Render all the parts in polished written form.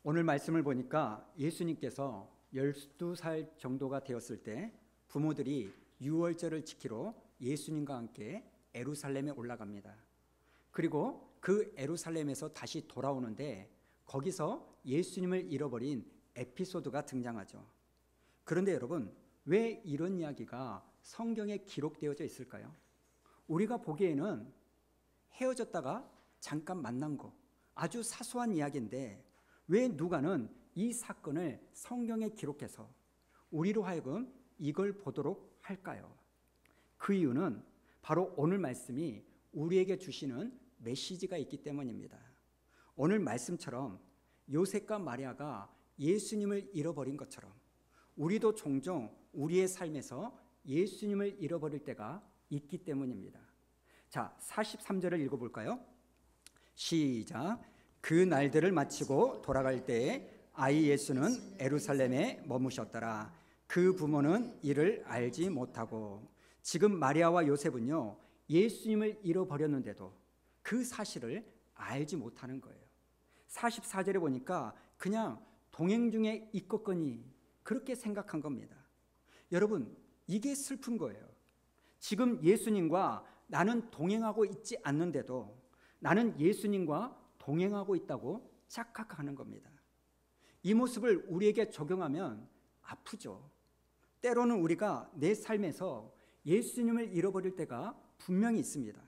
오늘 말씀을 보니까 예수님께서 12살 정도가 되었을 때 부모들이 유월절을 지키러 예수님과 함께 예루살렘에 올라갑니다. 그리고 그 예루살렘에서 다시 돌아오는데 거기서 예수님을 잃어버린 에피소드가 등장하죠. 그런데 여러분, 왜 이런 이야기가 성경에 기록되어져 있을까요? 우리가 보기에는 헤어졌다가 잠깐 만난 거, 아주 사소한 이야기인데 왜 누가는 이 사건을 성경에 기록해서 우리로 하여금 이걸 보도록 할까요? 그 이유는 바로 오늘 말씀이 우리에게 주시는 메시지가 있기 때문입니다. 오늘 말씀처럼 요셉과 마리아가 예수님을 잃어버린 것처럼 우리도 종종 우리의 삶에서 예수님을 잃어버릴 때가 있기 때문입니다. 자, 43절을 읽어볼까요? 시작. 그 날들을 마치고 돌아갈 때에 아이 예수는 예루살렘에 머무셨더라. 그 부모는 이를 알지 못하고. 지금 마리아와 요셉은요, 예수님을 잃어버렸는데도 그 사실을 알지 못하는 거예요. 44절에 보니까 그냥 동행 중에 있겠거니 그렇게 생각한 겁니다. 여러분, 이게 슬픈 거예요. 지금 예수님과 나는 동행하고 있지 않는데도 나는 예수님과 동행하고 있다고 착각하는 겁니다. 이 모습을 우리에게 적용하면 아프죠. 때로는 우리가 내 삶에서 예수님을 잃어버릴 때가 분명히 있습니다.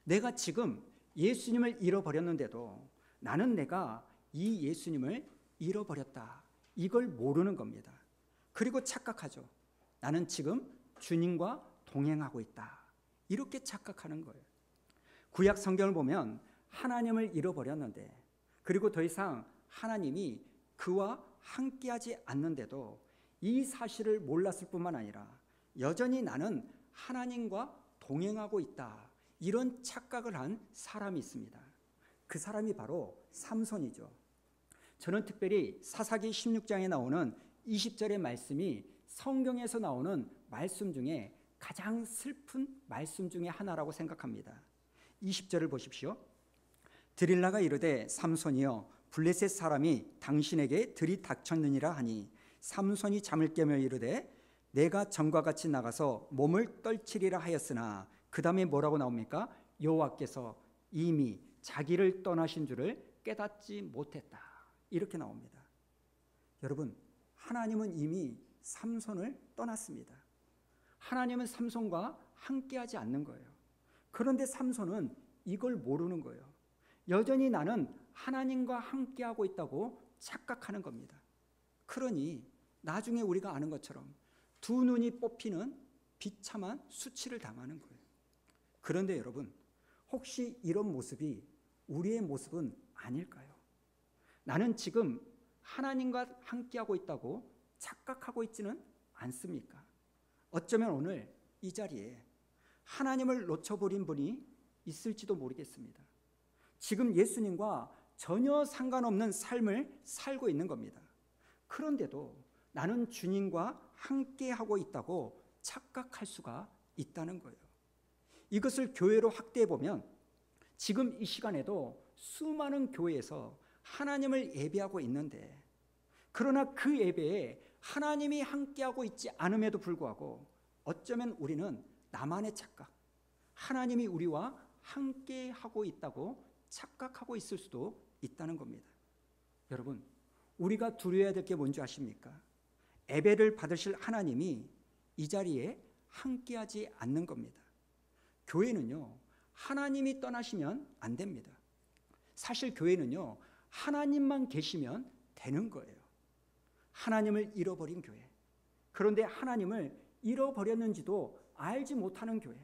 내가 지금 예수님을 잃어버렸는데도 나는 내가 이 예수님을 잃어버렸다, 이걸 모르는 겁니다. 그리고 착각하죠. 나는 지금 주님과 동행하고 있다, 이렇게 착각하는 거예요. 구약 성경을 보면 하나님을 잃어버렸는데, 그리고 더 이상 하나님이 그와 함께하지 않는데도 이 사실을 몰랐을 뿐만 아니라 여전히 나는 하나님과 동행하고 있다, 이런 착각을 한 사람이 있습니다. 그 사람이 바로 삼손이죠. 저는 특별히 사사기 16장에 나오는 20절의 말씀이 성경에서 나오는 말씀 중에 가장 슬픈 말씀 중에 하나라고 생각합니다. 20절을 보십시오. 드릴라가 이르되 삼손이여 블레셋 사람이 당신에게 들이닥쳤느니라 하니 삼손이 잠을 깨며 이르되 내가 전과 같이 나가서 몸을 떨치리라 하였으나 그 다음에 뭐라고 나옵니까? 여호와께서 이미 자기를 떠나신 줄을 깨닫지 못했다, 이렇게 나옵니다. 여러분, 하나님은 이미 삼손을 떠났습니다. 하나님은 삼손과 함께하지 않는 거예요. 그런데 삼손은 이걸 모르는 거예요. 여전히 나는 하나님과 함께하고 있다고 착각하는 겁니다. 그러니 나중에 우리가 아는 것처럼 두 눈이 뽑히는 비참한 수치를 당하는 거예요. 그런데 여러분, 혹시 이런 모습이 우리의 모습은 아닐까요? 나는 지금 하나님과 함께하고 있다고 착각하고 있지는 않습니까? 어쩌면 오늘 이 자리에 하나님을 놓쳐버린 분이 있을지도 모르겠습니다. 지금 예수님과 전혀 상관없는 삶을 살고 있는 겁니다. 그런데도 나는 주님과 함께하고 있다고 착각할 수가 있다는 거예요. 이것을 교회로 확대해 보면 지금 이 시간에도 수많은 교회에서 하나님을 예배하고 있는데, 그러나 그 예배에 하나님이 함께하고 있지 않음에도 불구하고 어쩌면 우리는 나만의 착각, 하나님이 우리와 함께하고 있다고 착각하고 있을 수도 있다는 겁니다. 여러분, 우리가 두려워해야 될 게 뭔지 아십니까? 예배를 받으실 하나님이 이 자리에 함께하지 않는 겁니다. 교회는요, 하나님이 떠나시면 안 됩니다. 사실 교회는요, 하나님만 계시면 되는 거예요. 하나님을 잃어버린 교회, 그런데 하나님을 잃어버렸는지도 알지 못하는 교회,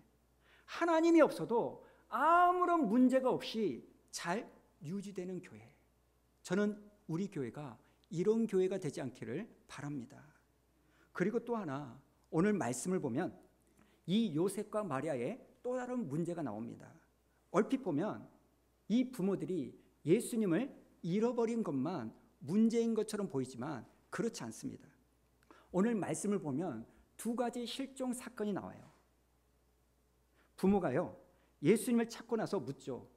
하나님이 없어도 아무런 문제가 없이 잘 유지되는 교회, 저는 우리 교회가 이런 교회가 되지 않기를 바랍니다. 그리고 또 하나, 오늘 말씀을 보면 이 요셉과 마리아의 또 다른 문제가 나옵니다. 얼핏 보면 이 부모들이 예수님을 잃어버린 것만 문제인 것처럼 보이지만 그렇지 않습니다. 오늘 말씀을 보면 두 가지 실종 사건이 나와요. 부모가요, 예수님을 찾고 나서 묻죠.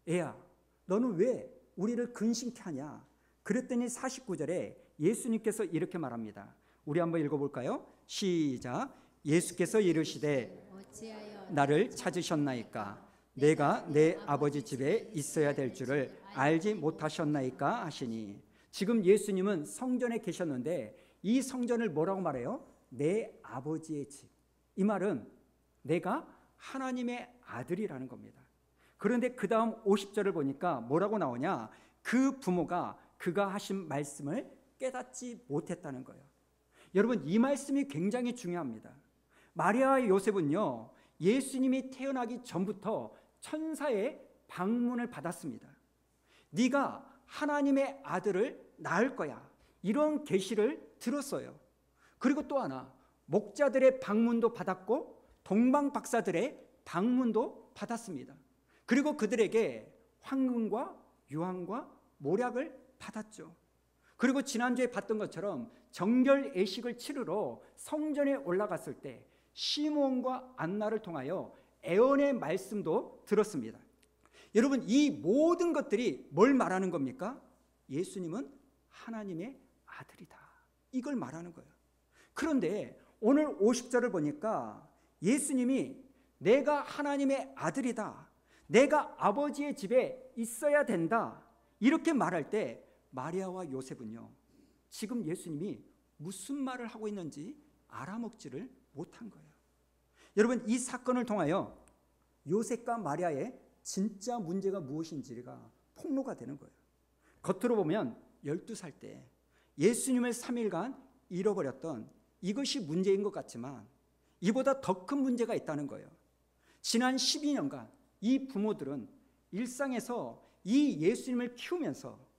애야, 너는 왜 우리를 근심케 하냐? 그랬더니 49절에 예수님께서 이렇게 말합니다. 우리 한번 읽어볼까요? 시작. 예수께서 이르시되 나를 찾으셨나이까? 내가 내 아버지 집에 있어야 될 줄을 알지 못하셨나이까 하시니. 지금 예수님은 성전에 계셨는데 이 성전을 뭐라고 말해요? 내 아버지의 집. 이 말은 내가 하나님의 아들이라는 겁니다. 그런데 그 다음 50절을 보니까 뭐라고 나오냐? 그 부모가 그가 하신 말씀을 깨닫지 못했다는 거예요. 여러분, 이 말씀이 굉장히 중요합니다. 마리아와 요셉은요, 예수님이 태어나기 전부터 천사의 방문을 받았습니다. 네가 하나님의 아들을 낳을 거야, 이런 계시를 들었어요. 그리고 또 하나, 목자들의 방문도 받았고 동방 박사들의 방문도 받았습니다. 그리고 그들에게 황금과 유황과 모략을 받았죠. 그리고 지난주에 봤던 것처럼 정결 예식을 치르러 성전에 올라갔을 때 시므온과 안나를 통하여 애언의 말씀도 들었습니다. 여러분, 이 모든 것들이 뭘 말하는 겁니까? 예수님은 하나님의 아들이다, 이걸 말하는 거예요. 그런데 오늘 50절을 보니까 예수님이 내가 하나님의 아들이다, 내가 아버지의 집에 있어야 된다, 이렇게 말할 때 마리아와 요셉은요, 지금 예수님이 무슨 말을 하고 있는지 알아먹지를 못한 거예요. 여러분, 이 사건을 통하여 요셉과 마리아의 진짜 문제가 무엇인지가 폭로가 되는 거예요. 겉으로 보면 12살 때 예수님을 3일간 잃어버렸던 이것이 문제인 것 같지만 이보다 더 큰 문제가 있다는 거예요. 지난 12년간 이 부모들은 일상에서 이 예수님을 키우면서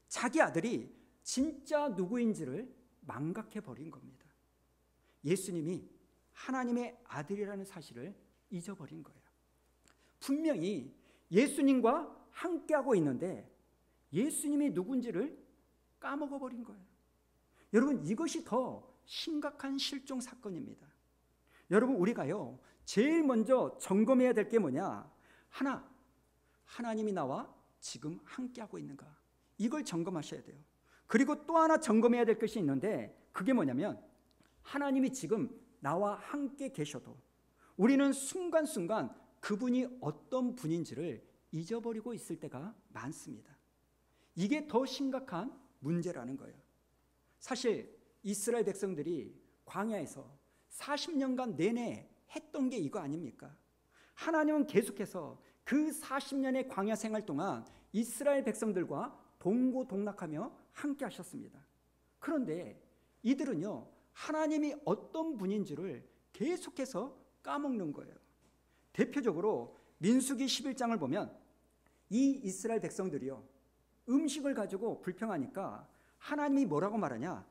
자기 아들이 진짜 누구인지를 망각해버린 겁니다. 예수님이 하나님의 아들이라는 사실을 잊어버린 거예요. 분명히 예수님과 함께하고 있는데 예수님이 누군지를 까먹어버린 거예요. 여러분, 이것이 더 심각한 실종 사건입니다. 여러분, 우리가요, 제일 먼저 점검해야 될 게 뭐냐? 하나님이 나와 지금 함께하고 있는가? 이걸 점검하셔야 돼요. 그리고 또 하나 점검해야 될 것이 있는데 그게 뭐냐면 하나님이 지금 나와 함께 계셔도 우리는 순간순간 그분이 어떤 분인지를 잊어버리고 있을 때가 많습니다. 이게 더 심각한 문제라는 거예요. 사실 이스라엘 백성들이 광야에서 40년간 내내 했던 게 이거 아닙니까? 하나님은 계속해서 그 40년의 광야 생활 동안 이스라엘 백성들과 동고동락하며 함께 하셨습니다. 그런데 이들은요, 하나님이 어떤 분인지를 계속해서 까먹는 거예요. 대표적으로 민수기 11장을 보면 이 이스라엘 백성들이요, 음식을 가지고 불평하니까 하나님이 뭐라고 말하냐?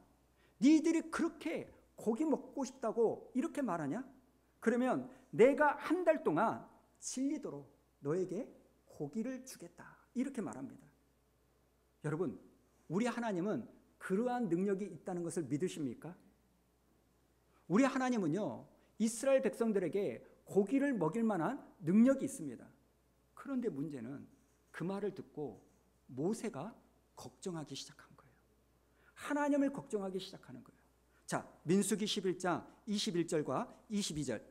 니들이 그렇게 고기 먹고 싶다고 이렇게 말하냐? 그러면 내가 한 달 동안 질리도록 너에게 고기를 주겠다, 이렇게 말합니다. 여러분, 우리 하나님은 그러한 능력이 있다는 것을 믿으십니까? 우리 하나님은요, 이스라엘 백성들에게 고기를 먹일 만한 능력이 있습니다. 그런데 문제는 그 말을 듣고 모세가 걱정하기 시작한 거예요. 하나님을 걱정하기 시작하는 거예요. 자, 민수기 11장 21절과 22절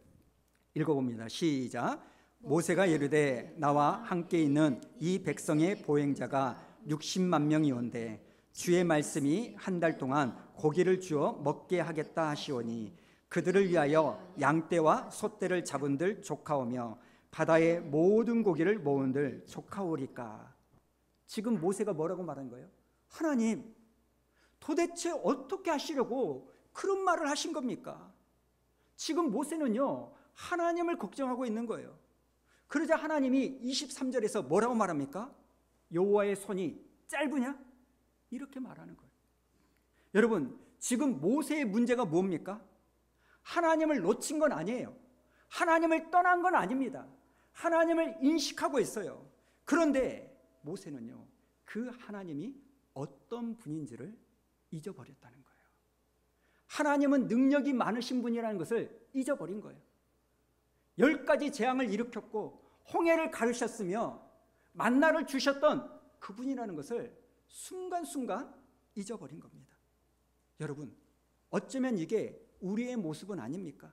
읽어봅니다. 시작. 모세가 이르되 나와 함께 있는 이 백성의 보행자가 60만 명이온데 주의 말씀이 한 달 동안 고기를 주어 먹게 하겠다 하시오니 그들을 위하여 양떼와 소떼를 잡은들 조카오며 바다의 모든 고기를 모은들 조카오리까. 지금 모세가 뭐라고 말한 거예요? 하나님, 도대체 어떻게 하시려고 그런 말을 하신 겁니까? 지금 모세는요, 하나님을 걱정하고 있는 거예요. 그러자 하나님이 23절에서 뭐라고 말합니까? 여호와의 손이 짧으냐? 이렇게 말하는 거예요. 여러분, 지금 모세의 문제가 뭡니까? 하나님을 놓친 건 아니에요. 하나님을 떠난 건 아닙니다. 하나님을 인식하고 있어요. 그런데 모세는요, 그 하나님이 어떤 분인지를 잊어버렸다는 거예요. 하나님은 능력이 많으신 분이라는 것을 잊어버린 거예요. 10가지 재앙을 일으켰고 홍해를 가르셨으며 만나를 주셨던 그분이라는 것을 순간순간 잊어버린 겁니다. 여러분, 어쩌면 이게 우리의 모습은 아닙니까?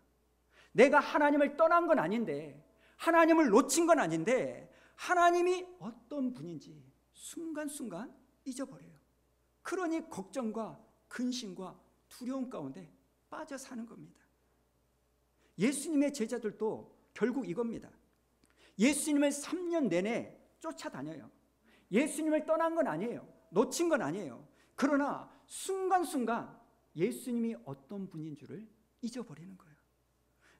내가 하나님을 떠난 건 아닌데, 하나님을 놓친 건 아닌데, 하나님이 어떤 분인지 순간순간 잊어버려요. 그러니 걱정과 근심과 두려움 가운데 빠져 사는 겁니다. 예수님의 제자들도 결국 이겁니다. 예수님을 3년 내내 쫓아다녀요. 예수님을 떠난 건 아니에요. 놓친 건 아니에요. 그러나 순간순간 예수님이 어떤 분인 줄을 잊어버리는 거예요.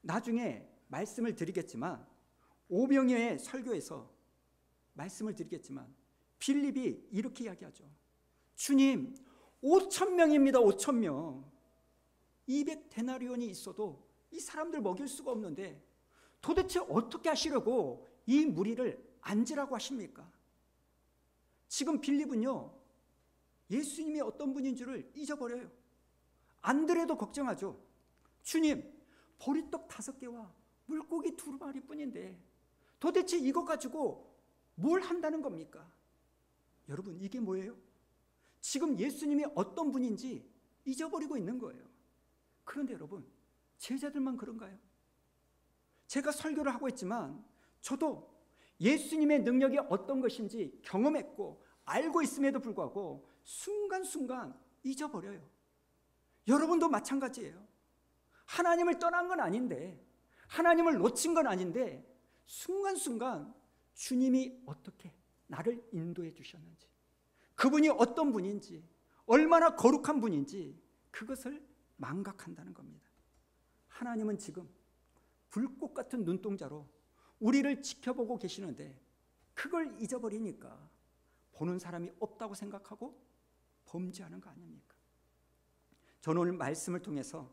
나중에 말씀을 드리겠지만, 오병이어의 설교에서 말씀을 드리겠지만 빌립이 이렇게 이야기하죠. 주님, 5,000명입니다. 5,000명. 200데나리온이 있어도 이 사람들 먹일 수가 없는데 도대체 어떻게 하시려고 이 무리를 앉으라고 하십니까? 지금 빌립은요, 예수님이 어떤 분인 줄을 잊어버려요. 안드레도 걱정하죠. 주님, 보리떡 5개와 물고기 2마리 뿐인데 도대체 이거 가지고 뭘 한다는 겁니까? 여러분, 이게 뭐예요? 지금 예수님이 어떤 분인지 잊어버리고 있는 거예요. 그런데 여러분, 제자들만 그런가요? 제가 설교를 하고 있지만 저도 예수님의 능력이 어떤 것인지 경험했고 알고 있음에도 불구하고 순간순간 잊어버려요. 여러분도 마찬가지예요. 하나님을 떠난 건 아닌데, 하나님을 놓친 건 아닌데 순간순간 주님이 어떻게 나를 인도해 주셨는지, 그분이 어떤 분인지, 얼마나 거룩한 분인지 그것을 망각한다는 겁니다. 하나님은 지금 불꽃 같은 눈동자로 우리를 지켜보고 계시는데 그걸 잊어버리니까 보는 사람이 없다고 생각하고 범죄하는 거 아닙니까? 저는 오늘 말씀을 통해서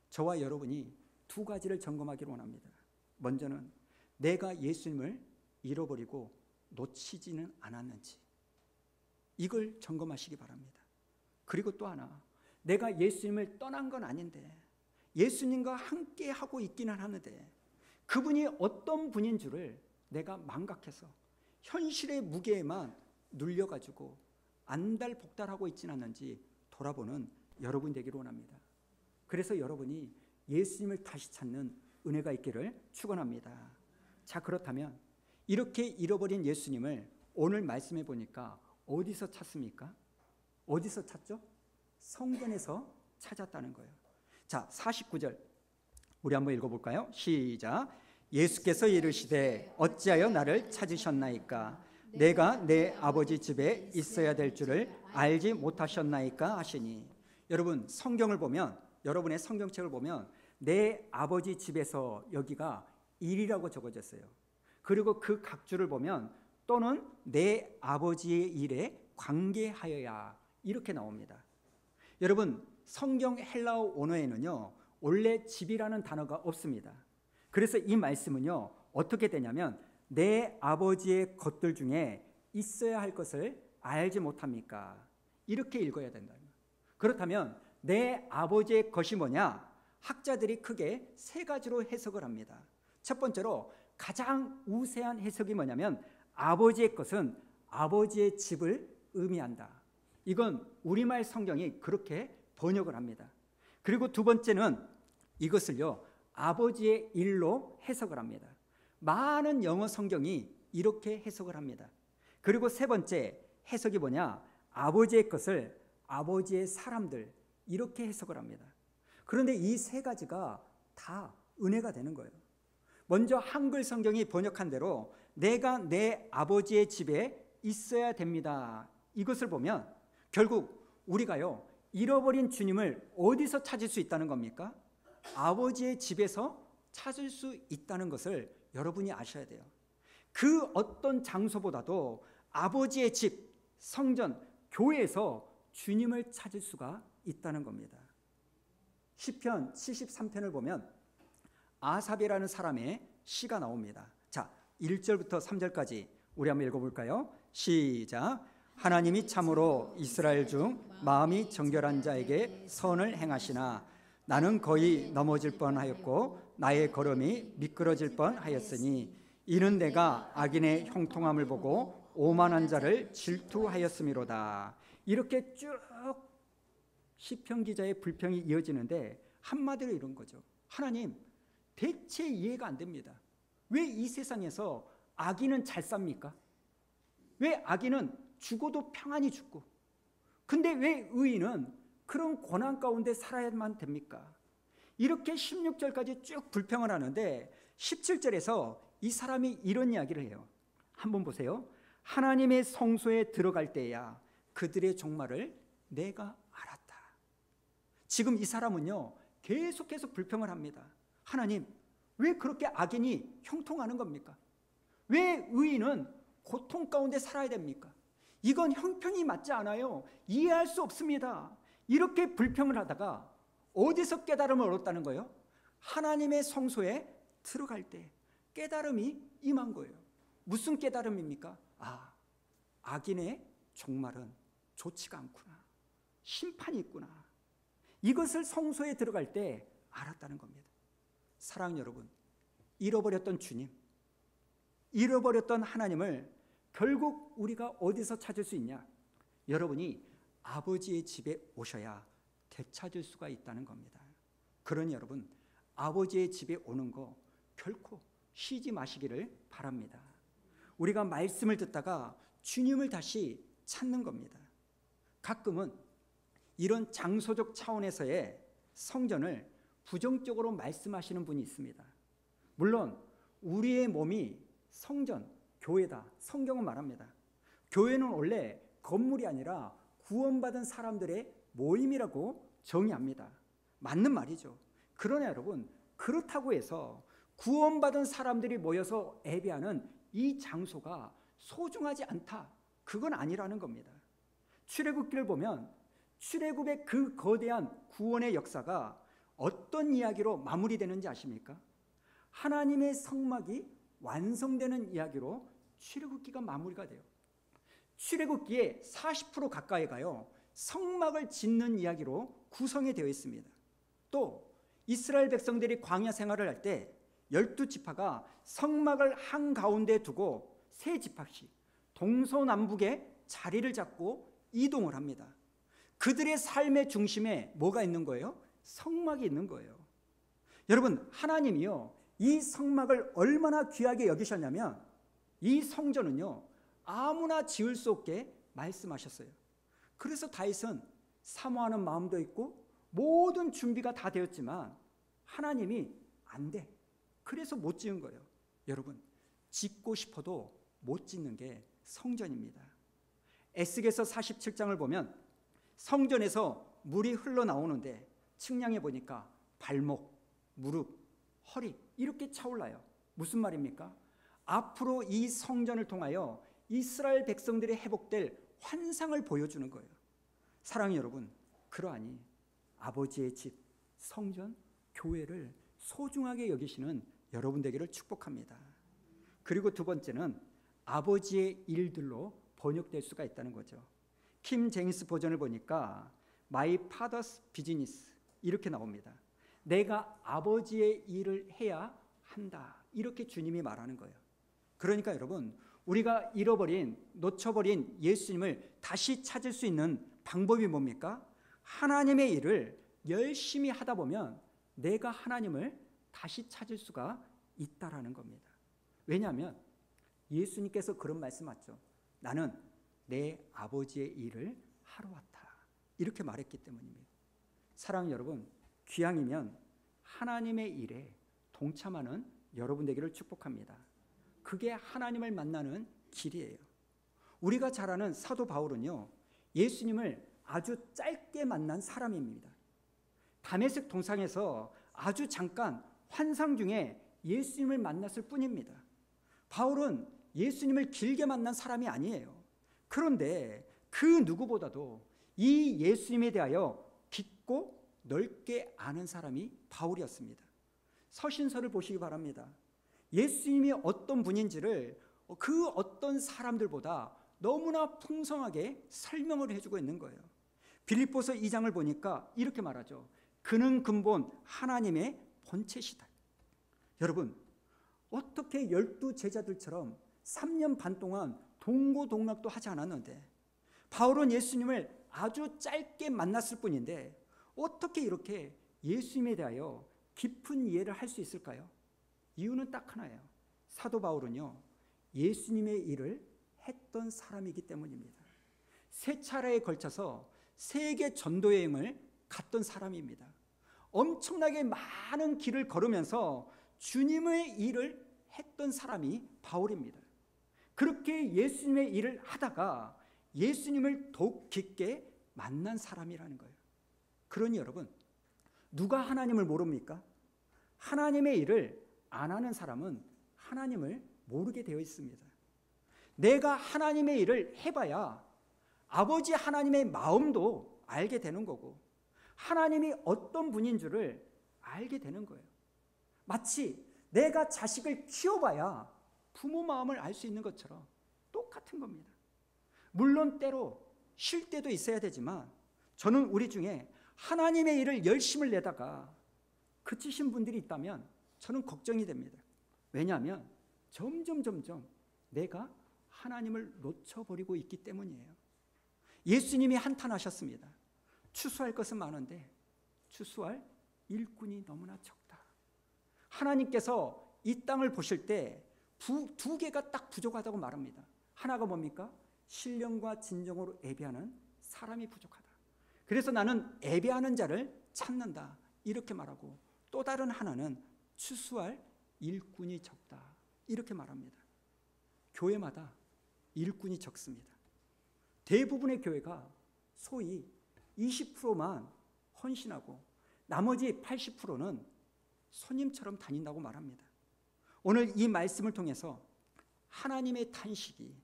저와 여러분이 2가지를 점검하기를 원합니다. 먼저는 내가 예수님을 잃어버리고 놓치지는 않았는지, 이걸 점검하시기 바랍니다. 그리고 또 하나, 내가 예수님을 떠난 건 아닌데 예수님과 함께 하고 있기는 하는데 그분이 어떤 분인 줄을 내가 망각해서 현실의 무게에만 눌려가지고 안달복달하고 있지는 않는지 돌아보는 여러분 되기를 원합니다. 그래서 여러분이 예수님을 다시 찾는 은혜가 있기를 축원합니다. 자, 그렇다면 이렇게 잃어버린 예수님을 오늘 말씀해 보니까 어디서 찾습니까? 어디서 찾죠? 성전에서 찾았다는 거예요. 자, 49절 우리 한번 읽어볼까요? 시작. 예수께서 이르시되 어찌하여 나를 찾으셨나이까? 내가 내 아버지 집에 있어야 될 줄을 알지 못하셨나이까 하시니. 여러분, 성경을 보면, 여러분의 성경책을 보면 내 아버지 집에서 여기가 일이라고 적어졌어요. 그리고 그 각주를 보면 또는 내 아버지의 일에 관계하여야 이렇게 나옵니다. 여러분, 성경 헬라어 원어에는요 원래 집이라는 단어가 없습니다. 그래서 이 말씀은요 어떻게 되냐면 내 아버지의 것들 중에 있어야 할 것을 알지 못합니까? 이렇게 읽어야 된다. 그렇다면 내 아버지의 것이 뭐냐? 학자들이 크게 3가지로 해석을 합니다. 첫 번째로 가장 우세한 해석이 뭐냐면 아버지의 것은 아버지의 집을 의미한다. 이건 우리말 성경이 그렇게 번역을 합니다. 그리고 두 번째는 이것을요 아버지의 일로 해석을 합니다. 많은 영어 성경이 이렇게 해석을 합니다. 그리고 세 번째 해석이 뭐냐? 아버지의 것을 아버지의 사람들, 이렇게 해석을 합니다. 그런데 이 3가지가 다 은혜가 되는 거예요. 먼저 한글 성경이 번역한 대로 내가 내 아버지의 집에 있어야 됩니다. 이것을 보면 결국 우리가요 잃어버린 주님을 어디서 찾을 수 있다는 겁니까? 아버지의 집에서 찾을 수 있다는 것을 여러분이 아셔야 돼요. 그 어떤 장소보다도 아버지의 집, 성전, 교회에서 주님을 찾을 수가 있다는 겁니다. 시편 73편을 보면 아삽이라는 사람의 시가 나옵니다. 자, 1절부터 3절까지 우리 한번 읽어볼까요? 시작. 하나님이 참으로 이스라엘 중 마음이 정결한 자에게 선을 행하시나 나는 거의 넘어질 뻔하였고 나의 걸음이 미끄러질 뻔하였으니 이는 내가 악인의 형통함을 보고 오만한 자를 질투하였음이로다. 이렇게 쭉 시편 기자의 불평이 이어지는데 한마디로 이런 거죠. 하나님, 대체 이해가 안 됩니다. 왜 이 세상에서 악인은 잘 삽니까? 왜 악인은 죽어도 평안히 죽고, 근데 왜 의인은 그런 고난 가운데 살아야만 됩니까? 이렇게 16절까지 쭉 불평을 하는데 17절에서 이 사람이 이런 이야기를 해요. 한번 보세요. 하나님의 성소에 들어갈 때야 그들의 종말을 내가 알았다. 지금 이 사람은요, 계속해서 불평을 합니다. 하나님, 왜 그렇게 악인이 형통하는 겁니까? 왜 의인은 고통 가운데 살아야 됩니까? 이건 형편이 맞지 않아요. 이해할 수 없습니다. 이렇게 불평을 하다가 어디서 깨달음을 얻었다는 거예요? 하나님의 성소에 들어갈 때 깨달음이 임한 거예요. 무슨 깨달음입니까? 아, 악인의 종말은 좋지가 않구나. 심판이 있구나. 이것을 성소에 들어갈 때 알았다는 겁니다. 사랑하는 여러분, 잃어버렸던 주님, 잃어버렸던 하나님을 결국 우리가 어디서 찾을 수 있냐? 여러분이 아버지의 집에 오셔야 되찾을 수가 있다는 겁니다. 그러니 여러분, 아버지의 집에 오는 거 결코 쉬지 마시기를 바랍니다. 우리가 말씀을 듣다가 주님을 다시 찾는 겁니다. 가끔은 이런 장소적 차원에서의 성전을 부정적으로 말씀하시는 분이 있습니다. 물론 우리의 몸이 성전, 교회다. 성경은 말합니다. 교회는 원래 건물이 아니라 구원받은 사람들의 모임이라고 정의합니다. 맞는 말이죠. 그러나 여러분, 그렇다고 해서 구원받은 사람들이 모여서 예배하는 이 장소가 소중하지 않다. 그건 아니라는 겁니다. 출애굽기를 보면 출애굽의 그 거대한 구원의 역사가 어떤 이야기로 마무리되는지 아십니까? 하나님의 성막이 완성되는 이야기로 출애굽기가 마무리가 돼요. 출애굽기의 40% 가까이가요, 성막을 짓는 이야기로 구성이 되어 있습니다. 또 이스라엘 백성들이 광야 생활을 할 때 12지파가 성막을 한가운데 두고 3지파씩 동서남북에 자리를 잡고 이동을 합니다. 그들의 삶의 중심에 뭐가 있는 거예요? 성막이 있는 거예요. 여러분, 하나님이요, 이 성막을 얼마나 귀하게 여기셨냐면 이 성전은요, 아무나 지을 수 없게 말씀하셨어요. 그래서 다윗은 사모하는 마음도 있고 모든 준비가 다 되었지만 하나님이 안 돼. 그래서 못 지은 거예요. 여러분, 짓고 싶어도 못 짓는 게 성전입니다. 에스겔서 47장을 보면 성전에서 물이 흘러나오는데 측량해 보니까 발목, 무릎, 허리 이렇게 차올라요. 무슨 말입니까? 앞으로 이 성전을 통하여 이스라엘 백성들이 회복될 환상을 보여주는 거예요. 사랑하는 여러분, 그러하니 아버지의 집, 성전, 교회를 소중하게 여기시는 여러분 되기를 축복합니다. 그리고 두 번째는 아버지의 일들로 번역될 수가 있다는 거죠. 킴 제임스 버전을 보니까 My Father's Business 이렇게 나옵니다. 내가 아버지의 일을 해야 한다. 이렇게 주님이 말하는 거예요. 그러니까 여러분, 우리가 잃어버린, 놓쳐버린 예수님을 다시 찾을 수 있는 방법이 뭡니까? 하나님의 일을 열심히 하다 보면 내가 하나님을 다시 찾을 수가 있다라는 겁니다. 왜냐하면 예수님께서 그런 말씀하셨죠. 나는 내 아버지의 일을 하러 왔다. 이렇게 말했기 때문입니다. 사랑하는 여러분, 귀향이면 하나님의 일에 동참하는 여러분 되기를 축복합니다. 그게 하나님을 만나는 길이에요. 우리가 잘 아는 사도 바울은요, 예수님을 아주 짧게 만난 사람입니다. 다메섹 동상에서 아주 잠깐 환상 중에 예수님을 만났을 뿐입니다. 바울은 예수님을 길게 만난 사람이 아니에요. 그런데 그 누구보다도 이 예수님에 대하여 깊고 넓게 아는 사람이 바울이었습니다. 서신서를 보시기 바랍니다. 예수님이 어떤 분인지를 그 어떤 사람들보다 너무나 풍성하게 설명을 해주고 있는 거예요. 빌립보서 2장을 보니까 이렇게 말하죠. 그는 근본 하나님의 본체시다. 여러분, 어떻게 12 제자들처럼 3년 반 동안 동고동락도 하지 않았는데, 바울은 예수님을 아주 짧게 만났을 뿐인데 어떻게 이렇게 예수님에 대하여 깊은 이해를 할 수 있을까요? 이유는 딱 하나예요. 사도 바울은요, 예수님의 일을 했던 사람이기 때문입니다. 3차례에 걸쳐서 세계 전도 여행을 갔던 사람입니다. 엄청나게 많은 길을 걸으면서 주님의 일을 했던 사람이 바울입니다. 그렇게 예수님의 일을 하다가 예수님을 더욱 깊게 만난 사람이라는 거예요. 그러니 여러분, 누가 하나님을 모릅니까? 하나님의 일을 안 하는 사람은 하나님을 모르게 되어 있습니다. 내가 하나님의 일을 해봐야 아버지 하나님의 마음도 알게 되는 거고, 하나님이 어떤 분인 줄을 알게 되는 거예요. 마치 내가 자식을 키워봐야 부모 마음을 알 수 있는 것처럼 똑같은 겁니다. 물론 때로 쉴 때도 있어야 되지만, 저는 우리 중에 하나님의 일을 열심을 내다가 그치신 분들이 있다면 저는 걱정이 됩니다. 왜냐하면 점점 내가 하나님을 놓쳐버리고 있기 때문이에요. 예수님이 한탄하셨습니다. 추수할 것은 많은데 추수할 일꾼이 너무나 적다. 하나님께서 이 땅을 보실 때 두 개가 딱 부족하다고 말합니다. 하나가 뭡니까? 신령과 진정으로 예배하는 사람이 부족하다. 그래서 나는 예배하는 자를 찾는다, 이렇게 말하고, 또 다른 하나는 추수할 일꾼이 적다, 이렇게 말합니다. 교회마다 일꾼이 적습니다. 대부분의 교회가 소위 20%만 헌신하고 나머지 80%는 손님처럼 다닌다고 말합니다. 오늘 이 말씀을 통해서 하나님의 탄식이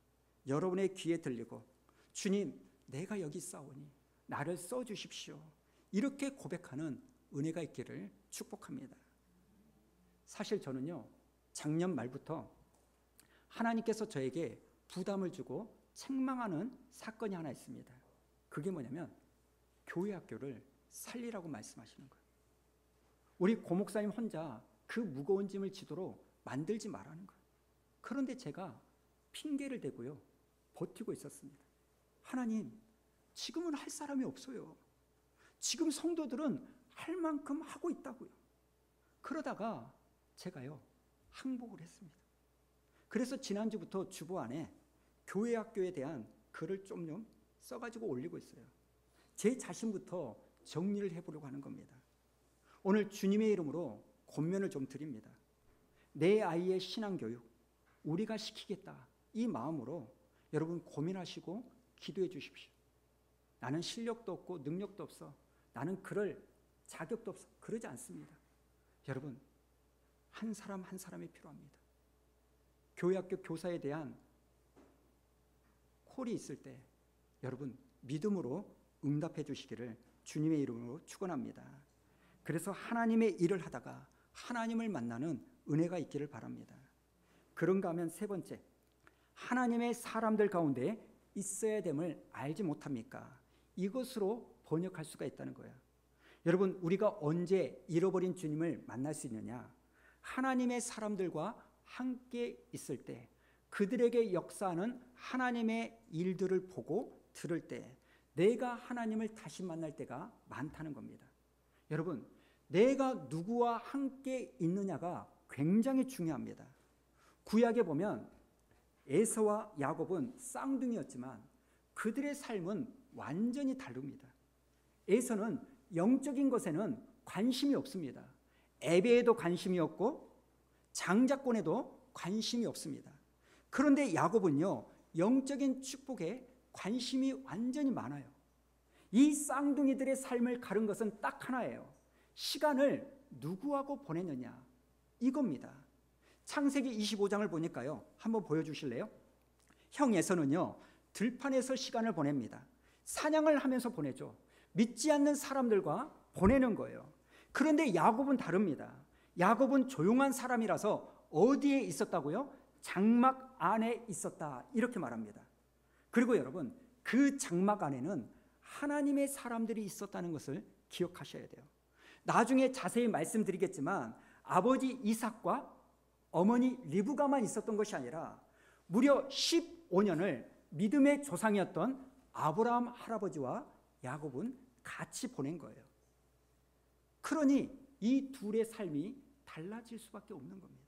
여러분의 귀에 들리고, 주님, 내가 여기 있사오니 나를 써주십시오, 이렇게 고백하는 은혜가 있기를 축복합니다. 사실 저는요, 작년 말부터 하나님께서 저에게 부담을 주고 책망하는 사건이 하나 있습니다. 그게 뭐냐면 교회 학교를 살리라고 말씀하시는 거예요. 우리 고목사님 혼자 그 무거운 짐을 지도록 만들지 말라는 거예요. 그런데 제가 핑계를 대고요, 버티고 있었습니다. 하나님, 지금은 할 사람이 없어요. 지금 성도들은 할 만큼 하고 있다고요. 그러다가 제가요, 항복을 했습니다. 그래서 지난주부터 주보 안에 교회 학교에 대한 글을 좀 써가지고 올리고 있어요. 제 자신부터 정리를 해보려고 하는 겁니다. 오늘 주님의 이름으로 권면을 좀 드립니다. 내 아이의 신앙교육 우리가 시키겠다, 이 마음으로 여러분 고민하시고 기도해 주십시오. 나는 실력도 없고 능력도 없어, 나는 그럴 자격도 없어, 그러지 않습니다. 여러분, 한 사람 한 사람이 필요합니다. 교회학교 교사에 대한 콜이 있을 때 여러분 믿음으로 응답해 주시기를 주님의 이름으로 축원합니다. 그래서 하나님의 일을 하다가 하나님을 만나는 은혜가 있기를 바랍니다. 그런가 하면 세 번째, 하나님의 사람들 가운데 있어야 됨을 알지 못합니까? 이것으로 번역할 수가 있다는 거예요. 여러분, 우리가 언제 잃어버린 주님을 만날 수 있느냐? 하나님의 사람들과 함께 있을 때, 그들에게 역사하는 하나님의 일들을 보고 들을 때 내가 하나님을 다시 만날 때가 많다는 겁니다. 여러분, 내가 누구와 함께 있느냐가 굉장히 중요합니다. 구약에 보면 에서와 야곱은 쌍둥이였지만 그들의 삶은 완전히 다릅니다. 에서는 영적인 것에는 관심이 없습니다. 예배에도 관심이 없고 장자권에도 관심이 없습니다. 그런데 야곱은요, 영적인 축복에 관심이 완전히 많아요. 이 쌍둥이들의 삶을 가른 것은 딱 하나예요. 시간을 누구하고 보내느냐, 이겁니다. 창세기 25장을 보니까요, 한번 보여주실래요? 형 에서는요, 들판에서 시간을 보냅니다. 사냥을 하면서 보내죠. 믿지 않는 사람들과 보내는 거예요. 그런데 야곱은 다릅니다. 야곱은 조용한 사람이라서 어디에 있었다고요? 장막 안에 있었다, 이렇게 말합니다. 그리고 여러분, 그 장막 안에는 하나님의 사람들이 있었다는 것을 기억하셔야 돼요. 나중에 자세히 말씀드리겠지만 아버지 이삭과 어머니 리브가만 있었던 것이 아니라 무려 15 5년을 믿음의 조상이었던 아브라함 할아버지와 야곱은 같이 보낸 거예요. 그러니 이 둘의 삶이 달라질 수밖에 없는 겁니다.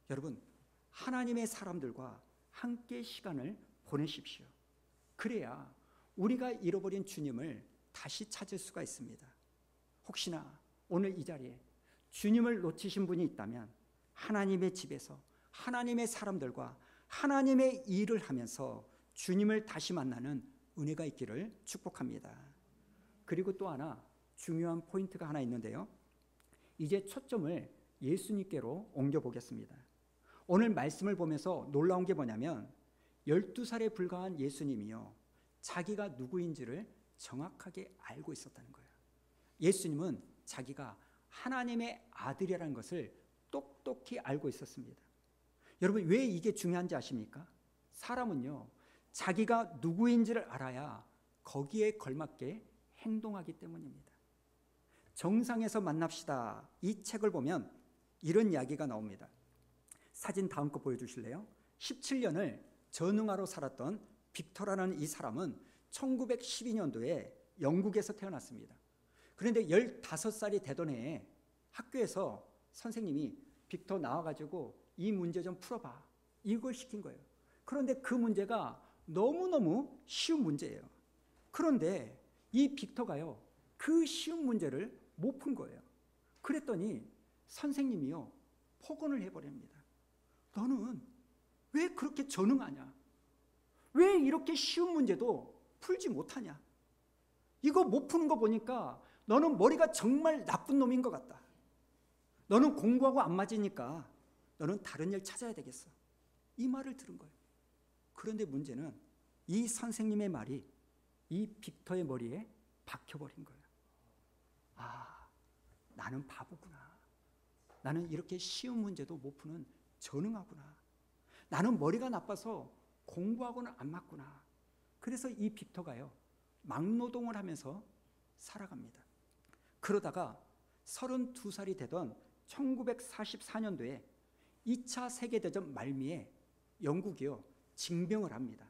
여러분, 하나님의 사람들과 함께 시간을 보내십시오. 그래야 우리가 잃어버린 주님을 다시 찾을 수가 있습니다. 혹시나 오늘 이 자리에 주님을 놓치신 분이 있다면 하나님의 집에서 하나님의 사람들과 하나님의 일을 하면서 주님을 다시 만나는 은혜가 있기를 축복합니다. 그리고 또 하나 중요한 포인트가 하나 있는데요. 이제 초점을 예수님께로 옮겨보겠습니다. 오늘 말씀을 보면서 놀라운 게 뭐냐면 12살에 불과한 예수님이요, 자기가 누구인지를 정확하게 알고 있었다는 거예요. 예수님은 자기가 하나님의 아들이라는 것을 똑똑히 알고 있었습니다. 여러분, 왜 이게 중요한지 아십니까? 사람은요, 자기가 누구인지를 알아야 거기에 걸맞게 행동하기 때문입니다. 정상에서 만납시다, 이 책을 보면 이런 이야기가 나옵니다. 사진 다음 거 보여주실래요? 17년을 전응아로 살았던 빅터라는 이 사람은 1912년도에 영국에서 태어났습니다. 그런데 15살이 되던 해에 학교에서 선생님이 빅터 나와가지고 이 문제 좀 풀어봐, 이걸 시킨 거예요. 그런데 그 문제가 너무너무 쉬운 문제예요. 그런데 이 빅터가요, 그 쉬운 문제를 못 푼 거예요. 그랬더니 선생님이요, 폭언을 해버립니다. 너는 왜 그렇게 전응하냐? 왜 이렇게 쉬운 문제도 풀지 못하냐? 이거 못 푸는 거 보니까 너는 머리가 정말 나쁜 놈인 것 같다. 너는 공부하고 안 맞으니까 너는 다른 일 찾아야 되겠어. 이 말을 들은 거예요. 그런데 문제는 이 선생님의 말이 이 빅터의 머리에 박혀버린 거예요. 아, 나는 바보구나. 나는 이렇게 쉬운 문제도 못 푸는 전응하구나. 나는 머리가 나빠서 공부하고는 안 맞구나. 그래서 이 빅터가요, 막노동을 하면서 살아갑니다. 그러다가 32살이 되던 1944년도에 2차 세계대전 말미에 영국이요, 징병을 합니다.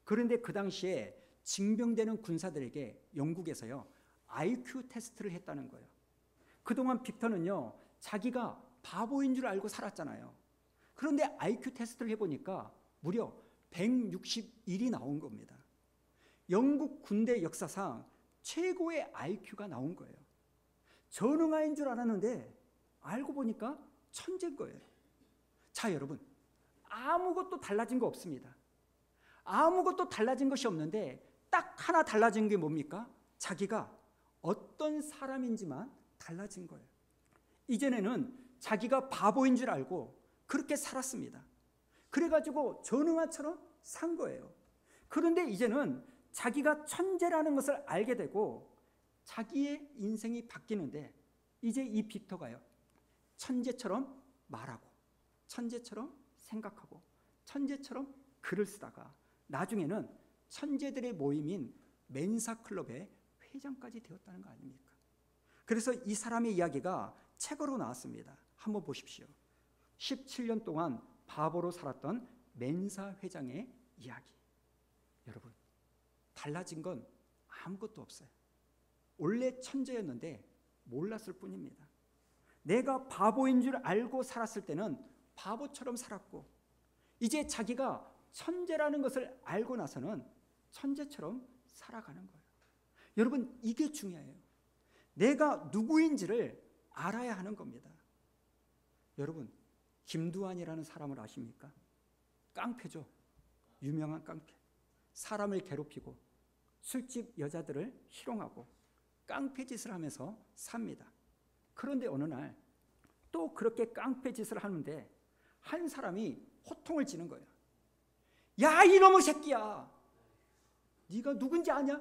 그런데 그 당시에 징병되는 군사들에게 영국에서요, IQ 테스트를 했다는 거예요. 그동안 빅터는요, 자기가 바보인 줄 알고 살았잖아요. 그런데 IQ 테스트를 해보니까 무려 161이 나온 겁니다. 영국 군대 역사상 최고의 IQ가 나온 거예요. 전응아인 줄 알았는데 알고 보니까 천재인 거예요. 자, 여러분, 아무것도 달라진 거 없습니다. 아무것도 달라진 것이 없는데 딱 하나 달라진 게 뭡니까? 자기가 어떤 사람인지만 달라진 거예요. 이전에는 자기가 바보인 줄 알고 그렇게 살았습니다. 그래가지고 전응아처럼 산 거예요. 그런데 이제는 자기가 천재라는 것을 알게 되고 자기의 인생이 바뀌는데, 이제 이 빅터가요, 천재처럼 말하고 천재처럼 생각하고 천재처럼 글을 쓰다가 나중에는 천재들의 모임인 멘사클럽의 회장까지 되었다는 거 아닙니까? 그래서 이 사람의 이야기가 책으로 나왔습니다. 한번 보십시오. 17년 동안 바보로 살았던 멘사 회장의 이야기. 여러분, 달라진 건 아무것도 없어요. 원래 천재였는데 몰랐을 뿐입니다. 내가 바보인 줄 알고 살았을 때는 바보처럼 살았고, 이제 자기가 천재라는 것을 알고 나서는 천재처럼 살아가는 거예요. 여러분, 이게 중요해요. 내가 누구인지를 알아야 하는 겁니다. 여러분, 김두한이라는 사람을 아십니까? 깡패죠. 유명한 깡패. 사람을 괴롭히고 술집 여자들을 희롱하고 깡패 짓을 하면서 삽니다. 그런데 어느 날 또 그렇게 깡패 짓을 하는데 한 사람이 호통을 치는 거예요. 야, 이놈의 새끼야, 네가 누군지 아냐?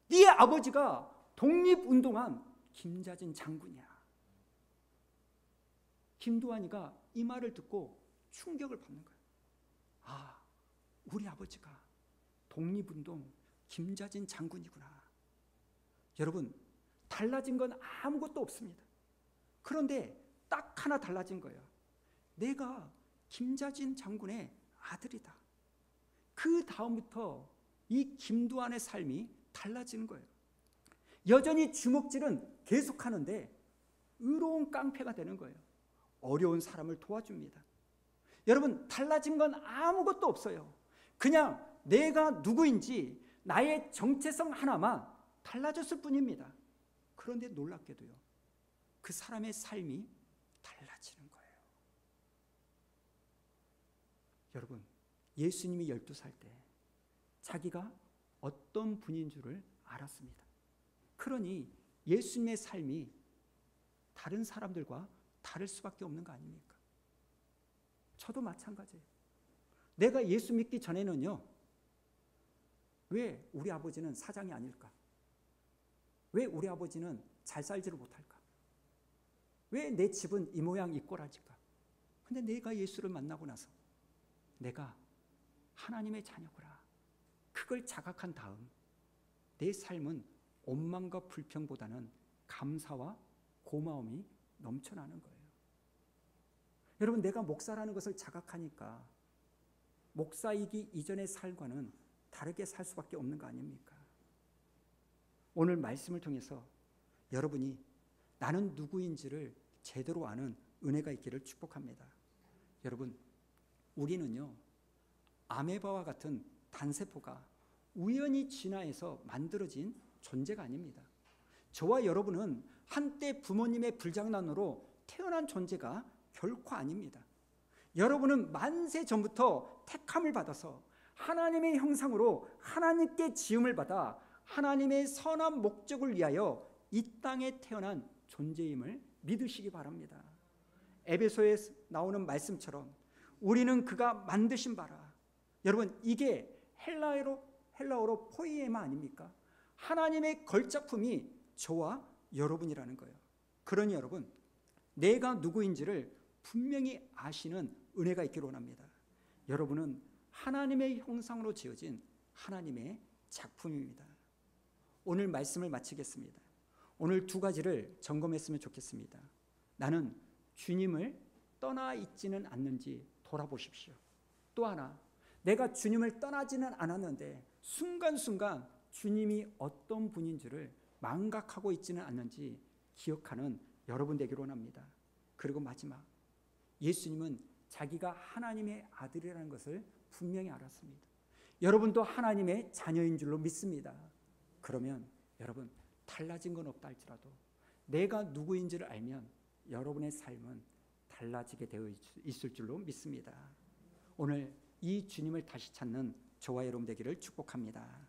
네 아버지가 독립운동한 김자진 장군이야. 김두한이가 이 말을 듣고 충격을 받는 거예요. 아, 우리 아버지가 독립운동 김자진 장군이구나. 여러분, 달라진 건 아무것도 없습니다. 그런데 딱 하나 달라진 거예요. 내가 김자진 장군의 아들이다. 그 다음부터 이 김두한의 삶이 달라지는 거예요. 여전히 주먹질은 계속하는데 의로운 깡패가 되는 거예요. 어려운 사람을 도와줍니다. 여러분, 달라진 건 아무것도 없어요. 그냥 내가 누구인지 나의 정체성 하나만 달라졌을 뿐입니다. 그런데 놀랍게도요, 그 사람의 삶이 달라지는 거예요. 여러분, 예수님이 12살 때 자기가 어떤 분인 줄을 알았습니다. 그러니 예수님의 삶이 다른 사람들과 다를 수밖에 없는 거 아닙니까? 저도 마찬가지예요. 내가 예수 믿기 전에는요, 왜 우리 아버지는 사장이 아닐까? 왜 우리 아버지는 잘 살지를 못할까? 왜 내 집은 이 모양 이 꼴아질까? 근데 내가 예수를 만나고 나서 내가 하나님의 자녀구나, 그걸 자각한 다음 내 삶은 원망과 불평보다는 감사와 고마움이 넘쳐나는 거예요. 여러분, 내가 목사라는 것을 자각하니까 목사이기 이전의 삶과는 다르게 살 수밖에 없는 거 아닙니까? 오늘 말씀을 통해서 여러분이 나는 누구인지를 제대로 아는 은혜가 있기를 축복합니다. 여러분, 우리는요, 아메바와 같은 단세포가 우연히 진화해서 만들어진 존재가 아닙니다. 저와 여러분은 한때 부모님의 불장난으로 태어난 존재가 결코 아닙니다. 여러분은 만세 전부터 택함을 받아서 하나님의 형상으로 하나님께 지음을 받아 하나님의 선한 목적을 위하여 이 땅에 태어난 존재임을 믿으시기 바랍니다. 에베소에 나오는 말씀처럼 우리는 그가 만드신 바라. 여러분, 이게 헬라어로 포이에마 아닙니까? 하나님의 걸작품이 저와 여러분이라는 거예요. 그러니 여러분, 내가 누구인지를 분명히 아시는 은혜가 있기를 원합니다. 여러분은 하나님의 형상으로 지어진 하나님의 작품입니다. 오늘 말씀을 마치겠습니다. 오늘 두 가지를 점검했으면 좋겠습니다. 나는 주님을 떠나 있지는 않는지 돌아보십시오. 또 하나, 내가 주님을 떠나지는 않았는데 순간순간 주님이 어떤 분인지를 망각하고 있지는 않는지 기억하는 여러분 되기를 원합니다. 그리고 마지막, 예수님은 자기가 하나님의 아들이라는 것을 분명히 알았습니다. 여러분도 하나님의 자녀인 줄로 믿습니다. 그러면 여러분, 달라진 건 없다 할지라도 내가 누구인지를 알면 여러분의 삶은 달라지게 되어 있을 줄로 믿습니다. 오늘 이 주님을 다시 찾는 저와 여러분 되기를 축복합니다.